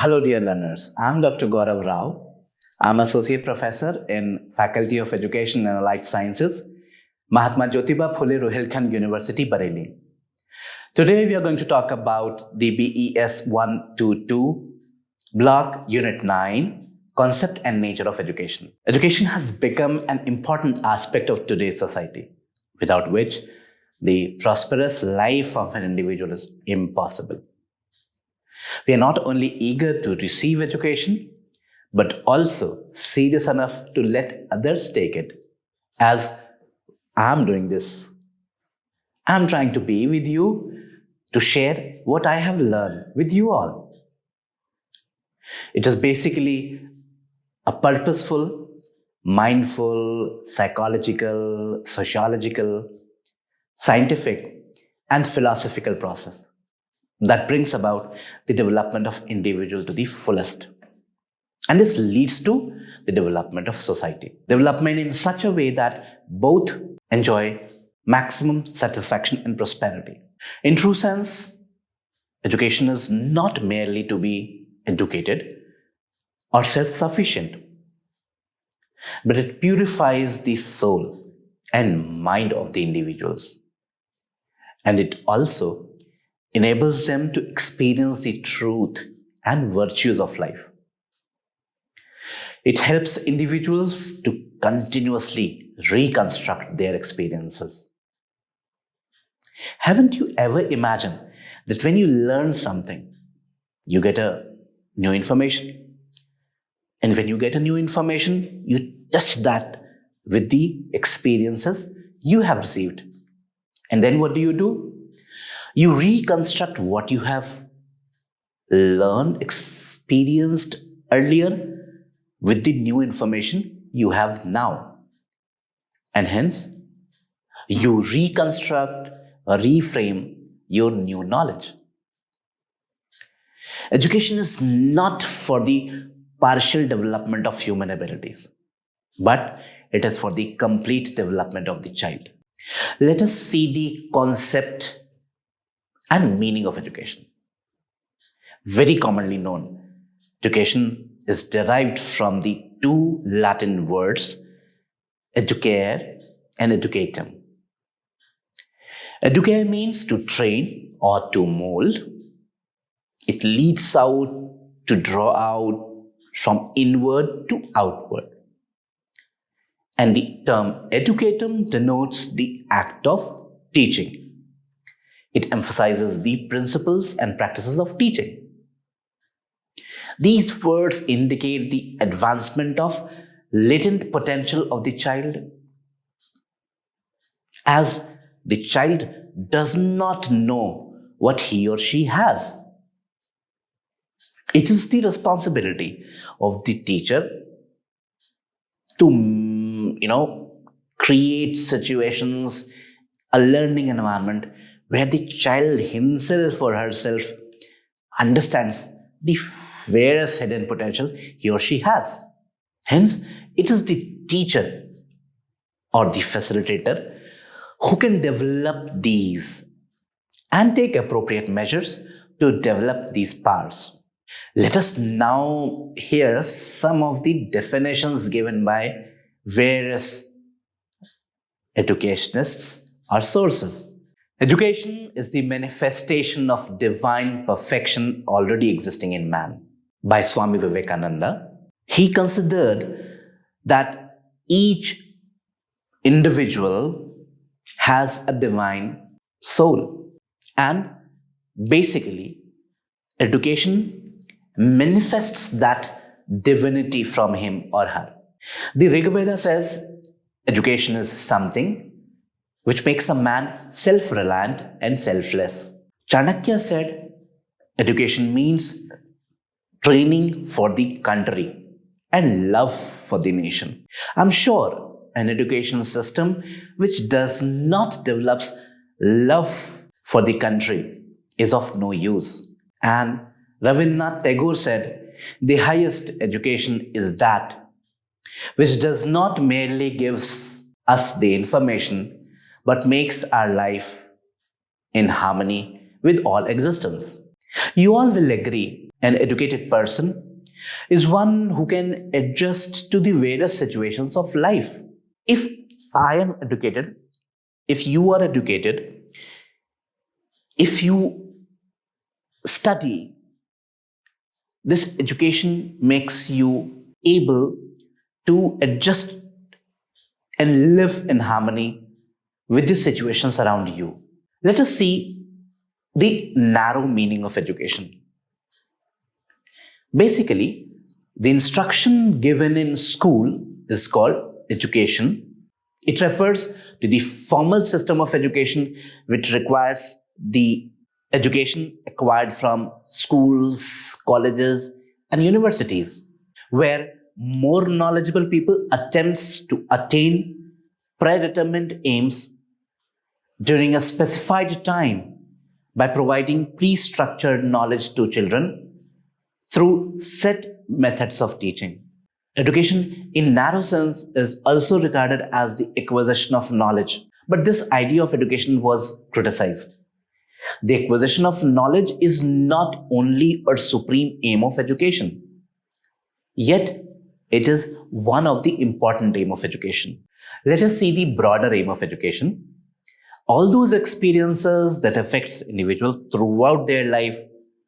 Hello, dear learners. I'm Dr. Gaurav Rao. I'm Associate Professor in Faculty of Education and Allied Sciences, Mahatma Jyotiba Phule Rohilkhand University, Bareilly. Today, we are going to talk about the BES 122 Block Unit 9, Concept and Nature of Education. Education has become an important aspect of today's society, without which the prosperous life of an individual is impossible. We are not only eager to receive education, but also serious enough to let others take it, as I'm doing this. I'm trying to be with you to share what I have learned with you all. It is basically a purposeful, mindful, psychological, sociological, scientific, and philosophical process that brings about the development of individual to the fullest. And this leads to the development of society. Development in such a way that both enjoy maximum satisfaction and prosperity. In true sense, education is not merely to be educated or self-sufficient, but it purifies the soul and mind of the individuals. And it also enables them to experience the truth and virtues of life. It helps individuals to continuously reconstruct their experiences. Haven't you ever imagined that when you learn something, you get a new information? And when you get a new information, you test that with the experiences you have received. And then what do? You reconstruct what you have learned, experienced earlier with the new information you have now. And hence, you reconstruct or reframe your new knowledge. Education is not for the partial development of human abilities, but it is for the complete development of the child. Let us see the concept and meaning of education. Very commonly known, education is derived from the two Latin words, educare and educatum. Educare means to train or to mold. It leads out to draw out from inward to outward. And the term educatum denotes the act of teaching. It emphasizes the principles and practices of teaching. These words indicate the advancement of latent potential of the child, as the child does not know what he or she has. It is the responsibility of the teacher to, create situations, a learning environment where the child himself or herself understands the various hidden potential he or she has. Hence, it is the teacher or the facilitator who can develop these and take appropriate measures to develop these powers. Let us now hear some of the definitions given by various educationists or sources. Education is the manifestation of divine perfection already existing in man. By Swami Vivekananda, he considered that each individual has a divine soul, and basically, education manifests that divinity from him or her. The Rigveda says education is something which makes a man self-reliant and selfless. Chanakya said education means training for the country and love for the nation. I'm sure an education system which does not develop love for the country is of no use. And Rabindranath Tagore said, the highest education is that which does not merely gives us the information, but makes our life in harmony with all existence. You all will agree an educated person is one who can adjust to the various situations of life. If I am educated, if you are educated, if you study, this education makes you able to adjust and live in harmony with the situations around you. Let us see the narrow meaning of education. Basically, the instruction given in school is called education. It refers to the formal system of education which requires the education acquired from schools, colleges, and universities, where more knowledgeable people attempts to attain predetermined aims during a specified time by providing pre-structured knowledge to children through set methods of teaching. Education, in narrow sense, is also regarded as the acquisition of knowledge. But this idea of education was criticized. The acquisition of knowledge is not only a supreme aim of education, yet it is one of the important aim of education. Let us see the broader aim of education. All those experiences that affects individuals throughout their life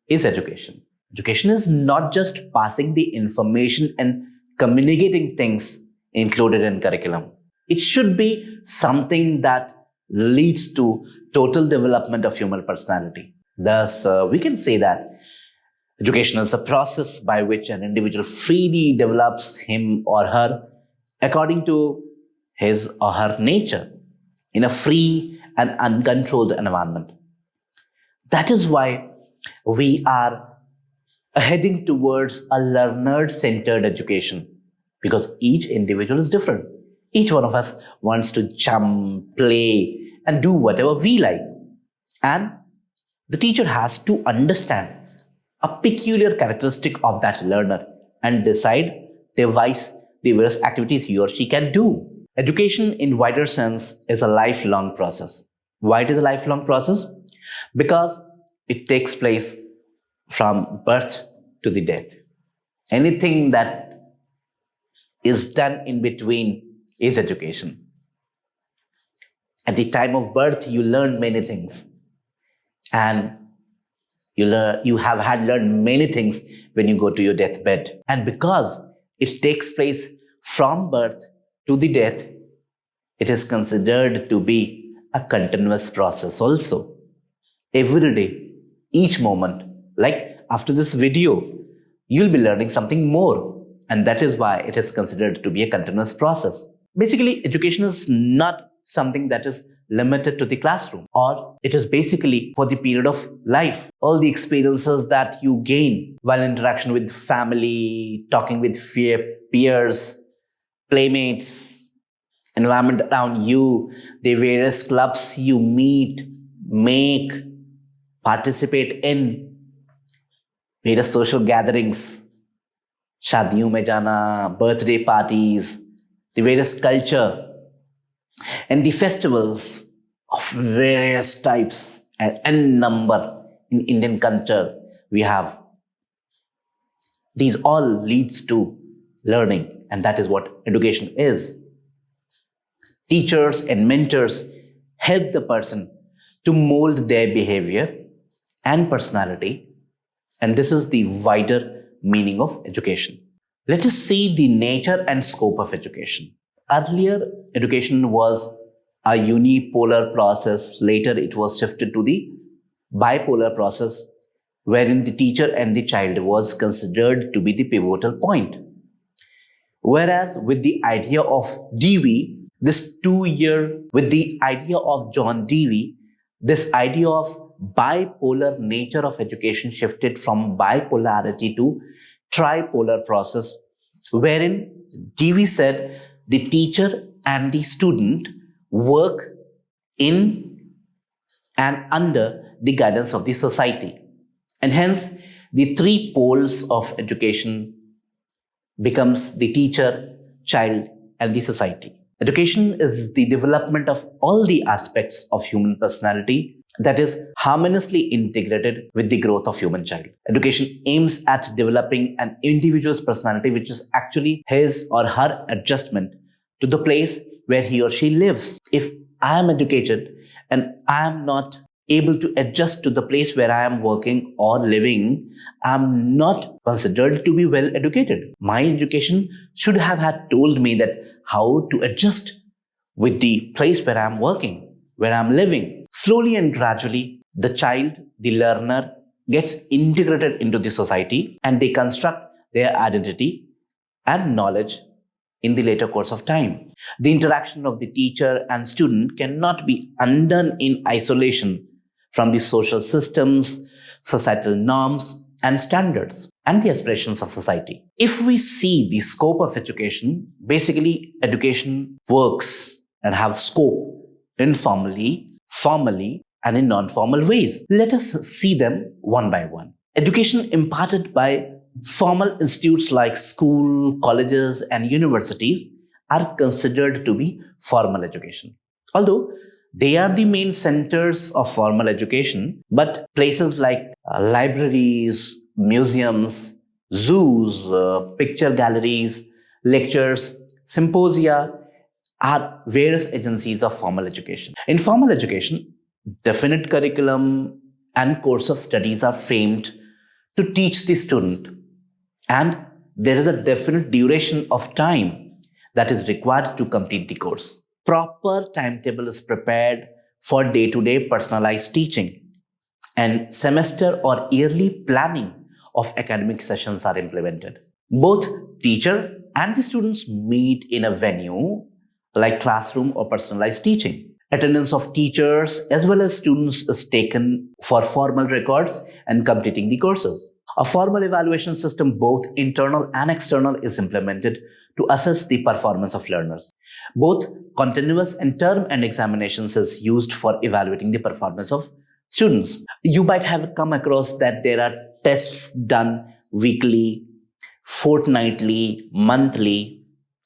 is education. Education is not just passing the information and communicating things included in curriculum. It should be something that leads to total development of human personality. Thus, we can say that education is a process by which an individual freely develops him or her according to his or her nature in a free and uncontrolled environment. That is why we are heading towards a learner-centered education, because each individual is different. Each one of us wants to jump, play, and do whatever we like. And the teacher has to understand a peculiar characteristic of that learner and devise the various activities he or she can do. Education in wider sense is a lifelong process. Why it is a lifelong process? Because it takes place from birth to the death. Anything that is done in between is education. At the time of birth, you learn many things. And you have had learned many things when you go to your deathbed. And because it takes place from birth to the death, it is considered to be a continuous process also. Every day, each moment, like after this video, you'll be learning something more. And that is why it is considered to be a continuous process. Basically, education is not something that is limited to the classroom, or it is basically for the period of life. All the experiences that you gain while interaction with family, talking with peers, playmates, environment around you, the various clubs you meet, make, participate in, various social gatherings, शादियों में जाना, birthday parties, the various culture, and the festivals of various types and n number in Indian culture we have. These all leads to learning, and that is what education is. Teachers and mentors help the person to mold their behavior and personality, and this is the wider meaning of education. Let us see the nature and scope of education. Earlier, education was a unipolar process. Later, it was shifted to the bipolar process, wherein the teacher and the child was considered to be the pivotal point. Whereas with the idea of Dewey, with the idea of John Dewey, this idea of bipolar nature of education shifted from bipolarity to tripolar process, wherein Dewey said the teacher and the student work in and under the guidance of the society. And hence, the three poles of education becomes the teacher, child, and the society. Education is the development of all the aspects of human personality that is harmoniously integrated with the growth of human child. Education aims at developing an individual's personality, which is actually his or her adjustment to the place where he or she lives. If I am educated and I am not able to adjust to the place where I am working or living, I'm not considered to be well educated. My education should have had told me that how to adjust with the place where I'm working, where I'm living. Slowly and gradually, the child, the learner, gets integrated into the society and they construct their identity and knowledge in the later course of time. The interaction of the teacher and student cannot be undone in isolation from the social systems, societal norms, and standards, and the aspirations of society. If we see the scope of education, basically education works and have scope informally, formally, and in non-formal ways. Let us see them one by one. Education imparted by formal institutes like school, colleges, and universities are considered to be formal education. Although they are the main centers of formal education, but places like libraries, museums, zoos, picture galleries, lectures, symposia are various agencies of formal education. In formal education, definite curriculum and course of studies are framed to teach the student, and there is a definite duration of time that is required to complete the course. Proper timetable is prepared for day-to-day personalized teaching, and semester or yearly planning of academic sessions are implemented. Both teacher and the students meet in a venue like classroom or personalized teaching. Attendance of teachers as well as students is taken for formal records and completing the courses. A formal evaluation system, both internal and external, is implemented to assess the performance of learners. Both continuous and term and examinations is used for evaluating the performance of students. You might have come across that there are tests done weekly, fortnightly, monthly,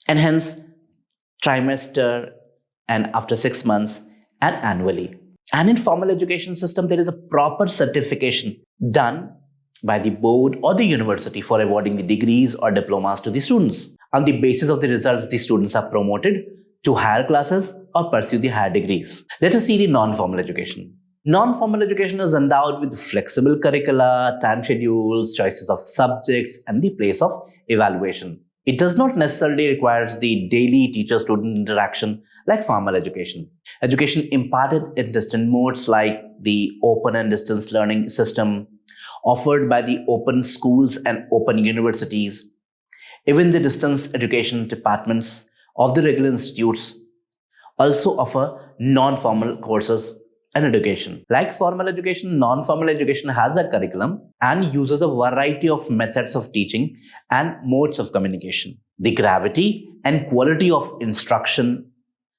and hence trimester and after 6 months and annually. And in formal education system, there is a proper certification done by the board or the university for awarding the degrees or diplomas to the students. On the basis of the results, the students are promoted to higher classes or pursue the higher degrees. Let us see the non-formal education. Non-formal education is endowed with flexible curricula, time schedules, choices of subjects, and the place of evaluation. It does not necessarily require the daily teacher-student interaction like formal education. Education imparted in distant modes like the open and distance learning system offered by the open schools and open universities. Even the distance education departments of the regular institutes also offer non-formal courses and education. Like formal education, non-formal education has a curriculum and uses a variety of methods of teaching and modes of communication. The gravity and quality of instruction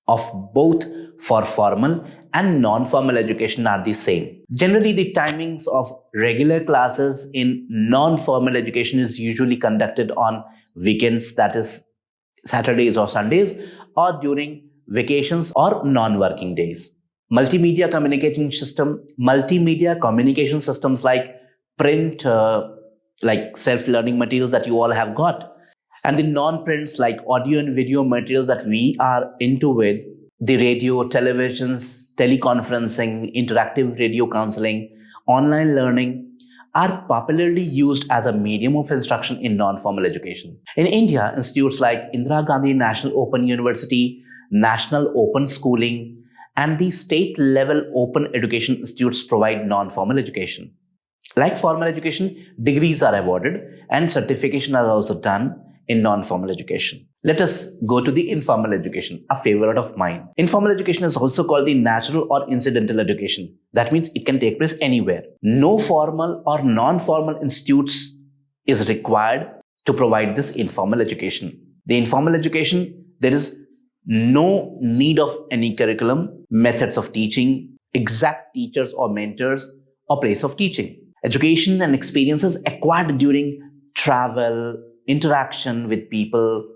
of both for formal and non-formal education are the same. Generally, the timings of regular classes in non-formal education is usually conducted on weekends, that is Saturdays or Sundays, or during vacations or non-working days. Multimedia communication systems like print, like self-learning materials that you all have got, and the non-prints like audio and video materials that we are into with, the radio, televisions, teleconferencing, interactive radio counseling, online learning are popularly used as a medium of instruction in non-formal education. In India, institutes like Indira Gandhi National Open University, National Open Schooling, and the state-level open education institutes provide non-formal education. Like formal education, degrees are awarded and certification are also done in non-formal education. Let us go to the informal education, a favorite of mine. Informal education is also called the natural or incidental education. That means it can take place anywhere. No formal or non-formal institutes is required to provide this informal education. The informal education, there is no need of any curriculum, methods of teaching, exact teachers or mentors, or place of teaching. Education and experiences acquired during travel, interaction with people,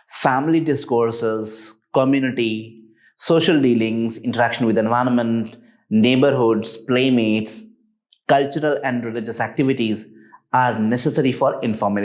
family discourses, community, social dealings, interaction with environment, neighborhoods, playmates, cultural and religious activities are necessary for informal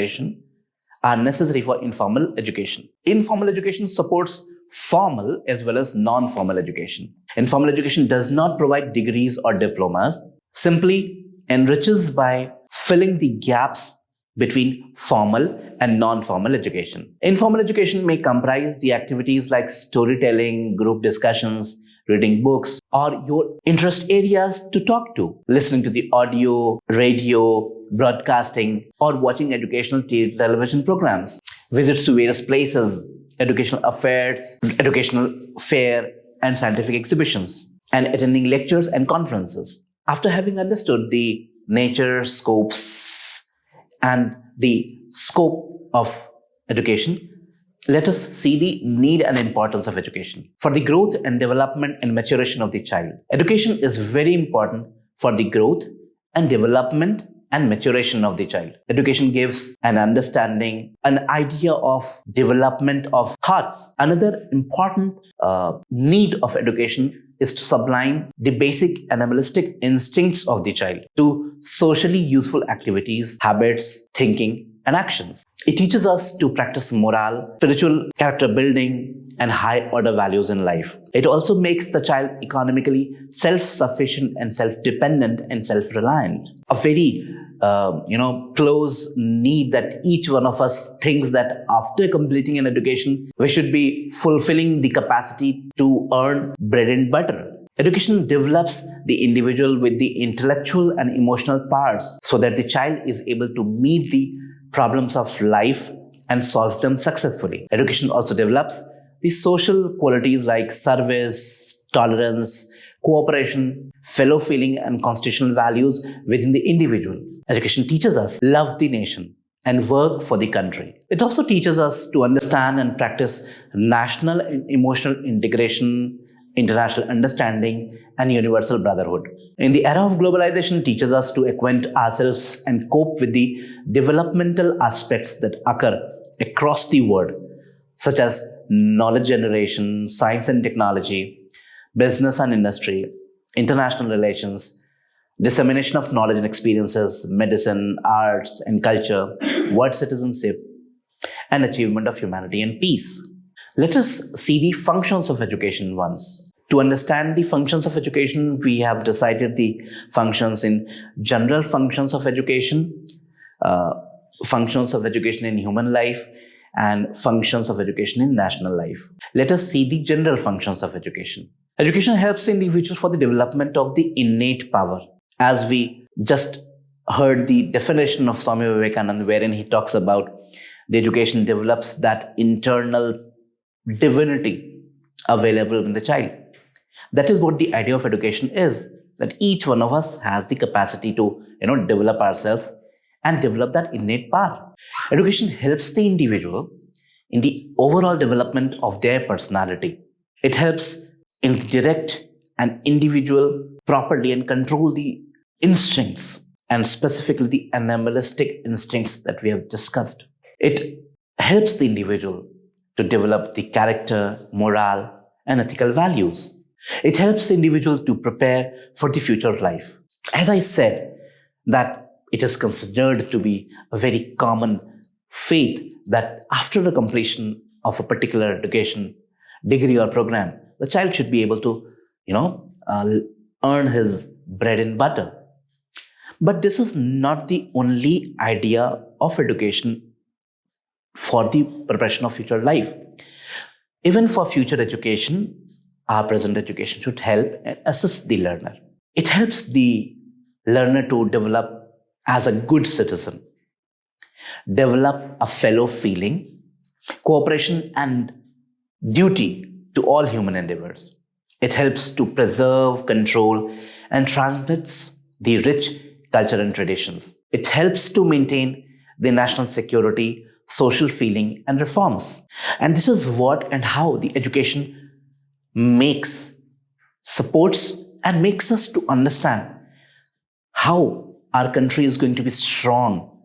education. Informal education supports formal as well as non-formal education. Informal education does not provide degrees or diplomas, simply enriches by filling the gaps between formal and non-formal education. Informal education may comprise the activities like storytelling, group discussions, reading books, or your interest areas to talk to, listening to the audio, radio, broadcasting, or watching educational television programs, visits to various places, educational affairs, educational fair, and scientific exhibitions, and attending lectures and conferences. After having understood the nature, scopes, and the scope of education, let us see the need and importance of education for the growth and development and maturation of the child. Education is very important for the growth and development and maturation of the child. Education gives an understanding, an idea of development of thoughts. Another important need of education is to sublime the basic animalistic instincts of the child to socially useful activities, habits, thinking, and actions. It teaches us to practice morale, spiritual character building, and high order values in life. It also makes the child economically self-sufficient and self-dependent and self-reliant. A very close need that each one of us thinks that after completing an education, we should be fulfilling the capacity to earn bread and butter. Education develops the individual with the intellectual and emotional parts so that the child is able to meet the problems of life and solve them successfully. Education also develops the social qualities like service, tolerance, cooperation, fellow feeling, and constitutional values within the individual. Education teaches us love the nation and work for the country. It also teaches us to understand and practice national and emotional integration, international understanding, and universal brotherhood. In the era of globalization, teaches us to acquaint ourselves and cope with the developmental aspects that occur across the world, such as knowledge generation, science and technology, business and industry, international relations, dissemination of knowledge and experiences, medicine, arts and culture, world citizenship, and achievement of humanity and peace. Let us see the functions of education once. To understand the functions of education, we have decided the functions in general functions of education, functions of education in human life, and functions of education in national life. Let us see the general functions of education. Education helps individuals for the development of the innate power. As we just heard the definition of Swami Vivekananda, wherein he talks about the education develops that internal divinity available in the child. That is what the idea of education is, that each one of us has the capacity to develop ourselves and develop that innate power. Education helps the individual in the overall development of their personality. It helps in direct an individual properly and control the instincts, and specifically the animalistic instincts that we have discussed. It helps the individual to develop the character, morale, and ethical values. It helps the individual to prepare for the future life. As I said, that it is considered to be a very common faith that after the completion of a particular education, degree or program, the child should be able to, earn his bread and butter. But this is not the only idea of education for the preparation of future life. Even for future education, our present education should help and assist the learner. It helps the learner to develop as a good citizen, develop a fellow feeling, cooperation and duty to all human endeavors. It helps to preserve, control, and transmits the rich culture and traditions. It helps to maintain the national security, social feeling, and reforms. And this is what and how the education supports and makes us to understand how our country is going to be strong.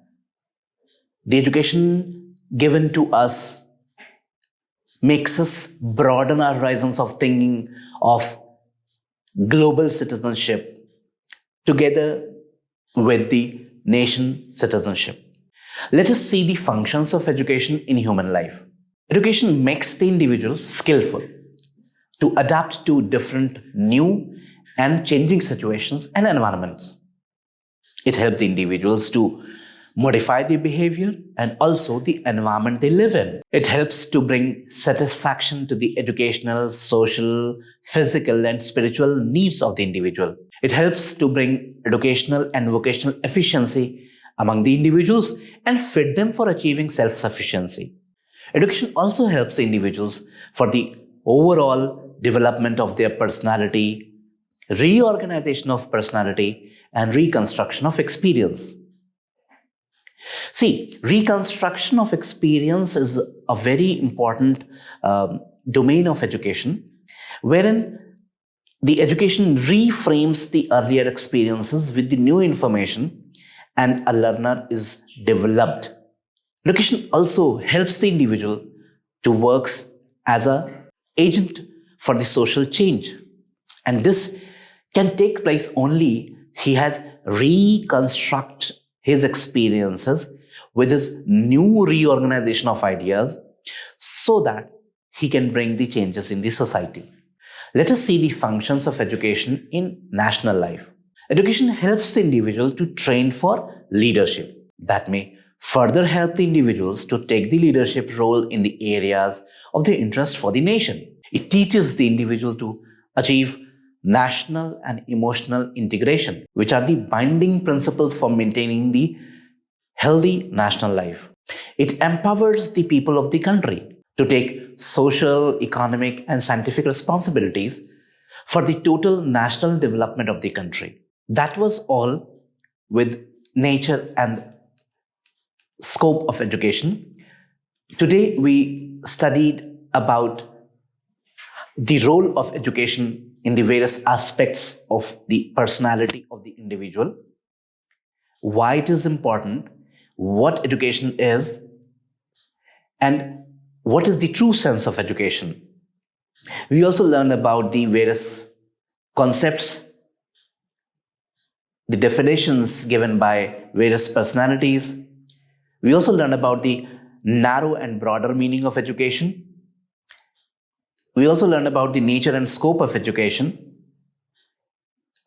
The education given to us makes us broaden our horizons of thinking, of global citizenship together with the nation citizenship. Let us see the functions of education in human life. Education makes the individual skillful to adapt to different new and changing situations and environments. It helps the individuals to modify their behavior and also the environment they live in. It helps to bring satisfaction to the educational, social, physical, and spiritual needs of the individual. It helps to bring educational and vocational efficiency among the individuals and fit them for achieving self-sufficiency. Education also helps the individuals for the overall development of their personality, reorganization of personality, and reconstruction of experience. See, reconstruction of experience is a very important domain of education, wherein the education reframes the earlier experiences with the new information and a learner is developed. Education also helps the individual to work as an agent for the social change. And this can take place only he has reconstruct his experiences with his new reorganization of ideas so that he can bring the changes in the society. Let us see the functions of education in national life. Education helps the individual to train for leadership that may further help the individuals to take the leadership role in the areas of their interest for the nation. It teaches the individual to achieve national and emotional integration, which are the binding principles for maintaining the healthy national life. It empowers the people of the country to take social, economic, and scientific responsibilities for the total national development of the country. That was all with nature and scope of education. Today we studied about the role of education in the various aspects of the personality of the individual, why it is important, what education is, and what is the true sense of education. We also learned about the various concepts, the definitions given by various personalities. We also learned about the narrow and broader meaning of education. We also learned about the nature and scope of education,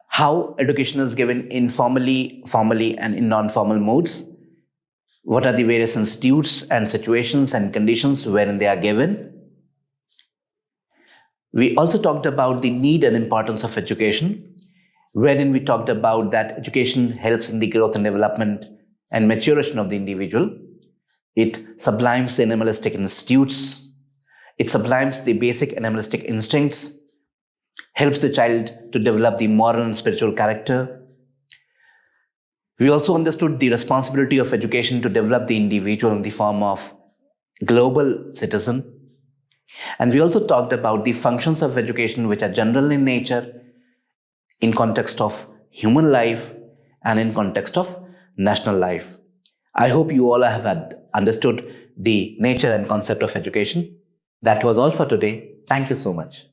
how education is given informally, formally, and in non-formal modes. What are the various institutes and situations and conditions wherein they are given? We also talked about the need and importance of education, wherein we talked about that education helps in the growth and development and maturation of the individual. It sublimes the animalistic instincts. It sublimes the basic animalistic instincts, helps the child to develop the moral and spiritual character. We also understood the responsibility of education to develop the individual in the form of global citizen. And we also talked about the functions of education which are general in nature, in context of human life, and in context of national life. I hope you all have understood the nature and concept of education. That was all for today. Thank you so much.